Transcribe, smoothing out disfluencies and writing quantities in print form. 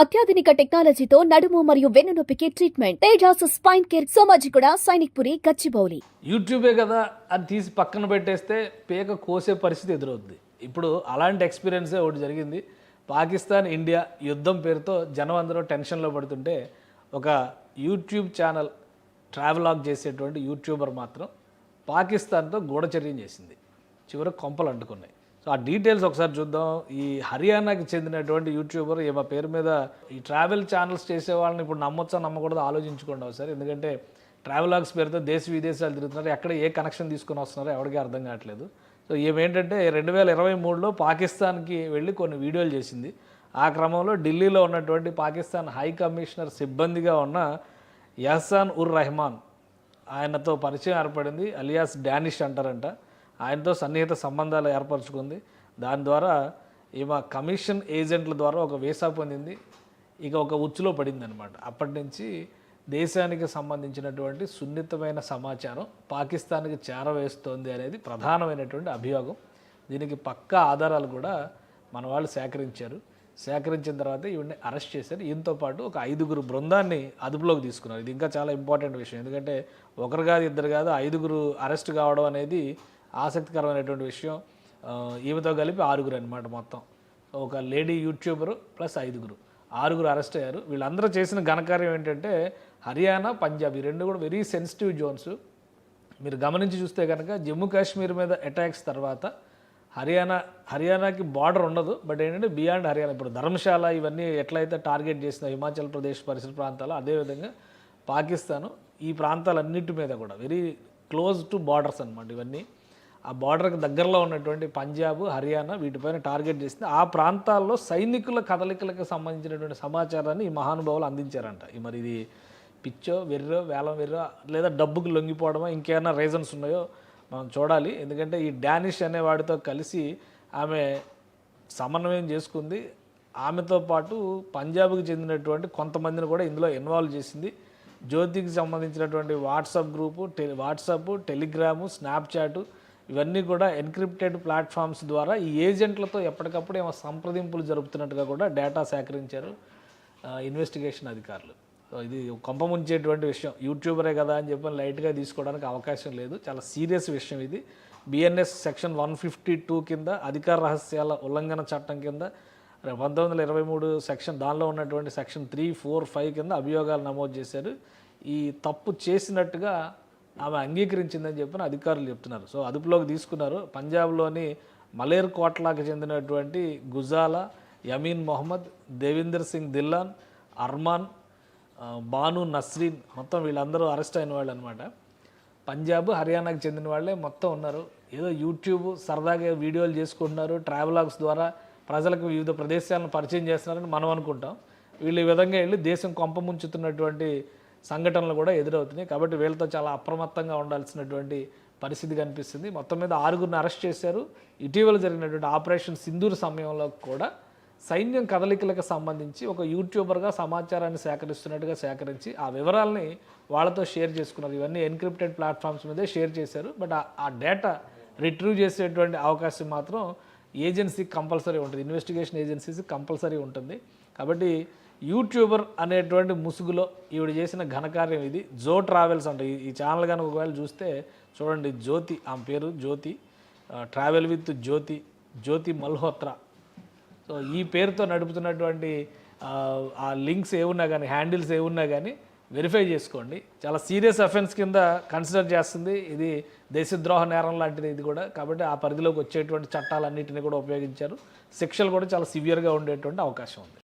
అత్యాధునిక టెక్నాలజీతో నడుము మరియు వెన్నునొప్పికి treatment. Tejas spine care, Somajiguda, Sainikpuri, Gachibowli. యూట్యూబే కదా అని తీసి పక్కన పెట్టేస్తే పేక కోసే పరిస్థితి ఎదురవుద్ది. ఇప్పుడు అలాంటి ఎక్స్పీరియన్సే ఒకటి జరిగింది. పాకిస్తాన్ ఇండియా యుద్ధం పేరుతో జనం అందరూ టెన్షన్లో పడుతుంటే ఒక యూట్యూబ్ ఛానల్ ట్రావెలాగ్ చేసేటువంటి యూట్యూబర్ మాత్రం పాకిస్తాన్తో గూఢచర్యం చేసింది. చివరికి కొంపలు అంటుకున్నాయి. సో ఆ డీటెయిల్స్ ఒకసారి చూద్దాం. ఈ హర్యానాకి చెందినటువంటి యూట్యూబర్ ఈమె పేరు మీద ఈ ట్రావెల్ ఛానల్స్ చేసే వాళ్ళని ఇప్పుడు నమ్మొచ్చా నమ్మకూడదు ఆలోచించుకోండి ఒకసారి. ఎందుకంటే ట్రావెలాగ్స్ పేరుతో దేశ విదేశాలు తిరుగుతున్నారు. ఎక్కడ ఏ కనెక్షన్ తీసుకొని వస్తున్నారో ఎవరికీ అర్థం కావట్లేదు. సో ఏమేంటంటే 2023లో పాకిస్తాన్కి వెళ్ళి కొన్ని వీడియోలు చేసింది. ఆ క్రమంలో ఢిల్లీలో ఉన్నటువంటి పాకిస్తాన్ హై కమిషనర్ సిబ్బందిగా ఉన్న యహసాన్ ఉర్ రెహమాన్ ఆయనతో పరిచయం ఏర్పడింది. అలియాస్ డానిష్ అంటారంట. ఆయనతో సన్నిహిత సంబంధాలు ఏర్పరచుకుంది. దాని ద్వారా ఈమె కమిషన్ ఏజెంట్ల ద్వారా ఒక వీసా పొందింది. ఇక ఒక ఉచ్చులో పడింది అనమాట. అప్పటి నుంచి దేశానికి సంబంధించినటువంటి సున్నితమైన సమాచారం పాకిస్తాన్కి చేరవేస్తోంది అనేది ప్రధానమైనటువంటి అభియోగం. దీనికి పక్కా ఆధారాలు కూడా మన వాళ్ళు సేకరించిన తర్వాత ఈవిడ్ని అరెస్ట్ చేశారు. ఈయనతో పాటు ఒక 5గురు బృందాన్ని అదుపులోకి తీసుకున్నారు. ఇది ఇంకా చాలా ఇంపార్టెంట్ విషయం. ఎందుకంటే ఒకరు కాదు ఇద్దరు కాదు 5గురు అరెస్ట్ కావడం అనేది ఆసక్తికరమైనటువంటి విషయం. ఈమెతో కలిపి 6గురు అనమాట మొత్తం. ఒక లేడీ యూట్యూబరు ప్లస్ 6గురు అరెస్ట్ అయ్యారు. వీళ్ళందరూ చేసిన ఘనకార్యం ఏంటంటే హర్యానా, పంజాబ్ ఈ రెండు కూడా వెరీ సెన్సిటివ్ జోన్స్. మీరు గమనించి చూస్తే కనుక జమ్మూ కాశ్మీర్ మీద అటాక్స్ తర్వాత హర్యానాకి బార్డర్ ఉండదు. బట్ ఏంటంటే బియాండ్ హర్యానా ఇప్పుడు ధర్మశాల ఇవన్నీ ఎట్లయితే టార్గెట్ చేసిన హిమాచల్ ప్రదేశ్ పరిసర ప్రాంతాలు, అదేవిధంగా పాకిస్తాను ఈ ప్రాంతాలన్నిటి మీద కూడా వెరీ క్లోజ్ టు బార్డర్స్ అనమాట. ఇవన్నీ ఆ బార్డర్కి దగ్గరలో ఉన్నటువంటి పంజాబ్, హర్యానా వీటిపైన టార్గెట్ చేసింది. ఆ ప్రాంతాల్లో సైనికుల కదలికలకు సంబంధించినటువంటి సమాచారాన్ని ఈ మహానుభావులు అందించారంట. మరి ఇది పిచ్చో వెర్రో వేలం వెర్రో లేదా డబ్బుకు లొంగిపోవడమో ఇంకేమైనా రీజన్స్ ఉన్నాయో మనం చూడాలి. ఎందుకంటే ఈ డానిష్ అనే వాడితో కలిసి ఆమె సమన్వయం చేసుకుంది. ఆమెతో పాటు పంజాబ్కి చెందినటువంటి కొంతమందిని కూడా ఇందులో ఇన్వాల్వ్ చేసింది. జ్యోతికి సంబంధించినటువంటి WhatsApp group, WhatsApp, Telegram, Snapchat ఇవన్నీ కూడా ఎన్క్రిప్టెడ్ ప్లాట్ఫామ్స్ ద్వారా ఈ ఏజెంట్లతో ఎప్పటికప్పుడు ఏమో సంప్రదింపులు జరుపుతున్నట్టుగా కూడా డేటా సేకరించారు ఇన్వెస్టిగేషన్ అధికారులు. సో ఇది కొంప ముంచేటువంటి విషయం. యూట్యూబరే కదా అని చెప్పి లైట్గా తీసుకోవడానికి అవకాశం లేదు. చాలా సీరియస్ విషయం ఇది. బిఎన్ఎస్ సెక్షన్ 152 కింద అధికార రహస్యాల ఉల్లంఘన చట్టం కింద 1923 సెక్షన్ దానిలో ఉన్నటువంటి సెక్షన్ 3, 4, 5 కింద అభియోగాలు నమోదు చేశారు. ఈ తప్పు చేసినట్టుగా ఆమె అంగీకరించిందని చెప్పిన అధికారులు చెప్తున్నారు. సో అదుపులోకి తీసుకున్నారు. పంజాబ్లోని మలేర్ కోట్లాకు చెందినటువంటి గుజాలా, యమీన్ మొహమ్మద్, దేవిందర్ సింగ్ దిల్లాన్, అర్మాన్, బాను నస్రీన్ మొత్తం వీళ్ళందరూ అరెస్ట్ అయిన వాళ్ళు అనమాట. పంజాబ్, హర్యానాకి చెందిన వాళ్ళే మొత్తం ఉన్నారు. ఏదో యూట్యూబ్ సరదాగా వీడియోలు చేసుకుంటున్నారు, ట్రావెలాగ్స్ ద్వారా ప్రజలకు వివిధ ప్రదేశాలను పరిచయం చేస్తున్నారని మనం అనుకుంటాం. వీళ్ళు ఈ విధంగా వెళ్ళి దేశం కొంప ముంచుతున్నటువంటి సంఘటనలు కూడా ఎదురవుతున్నాయి. కాబట్టి వీళ్ళతో చాలా అప్రమత్తంగా ఉండాల్సినటువంటి పరిస్థితి కనిపిస్తుంది. మొత్తం మీద 6గురిని అరెస్ట్ చేశారు. ఇటీవల జరిగినటువంటి ఆపరేషన్ సింధూర్ సమయంలో కూడా సైన్యం కదలికలకు సంబంధించి ఒక యూట్యూబర్గా సమాచారాన్ని సేకరించి ఆ వివరాలని వాళ్ళతో షేర్ చేసుకున్నారు. ఇవన్నీ ఎన్క్రిప్టెడ్ ప్లాట్ఫామ్స్ మీదే షేర్ చేశారు. బట్ ఆ డేటా రిట్రీవ్ చేసేటువంటి అవకాశం మాత్రం ఏజెన్సీకి కంపల్సరీ ఉంటుంది, ఇన్వెస్టిగేషన్ ఏజెన్సీస్కి కంపల్సరీ ఉంటుంది. కాబట్టి యూట్యూబర్ అనేటువంటి ముసుగులో ఈవిడ చేసిన ఘనకార్యం ఇది. జో ట్రావెల్స్ అంటే ఈ ఛానల్ కనుక ఒకవేళ చూస్తే చూడండి, జ్యోతి ఆమె పేరు Jyoti, travel with Jyoti Malhotra. So ఈ పేరుతో నడుపుతున్నటువంటి ఆ లింక్స్ ఏమున్నా కానీ, హ్యాండిల్స్ ఏమున్నా కానీ వెరిఫై చేసుకోండి. చాలా సీరియస్ అఫెన్స్ కింద కన్సిడర్ చేస్తుంది. ఇది దేశద్రోహ నేరం లాంటిది ఇది కూడా. కాబట్టి ఆ పరిధిలోకి వచ్చేటువంటి చట్టాలన్నింటినీ కూడా ఉపయోగించారు. శిక్షలు కూడా చాలా సివియర్గా ఉండేటువంటి అవకాశం ఉంది.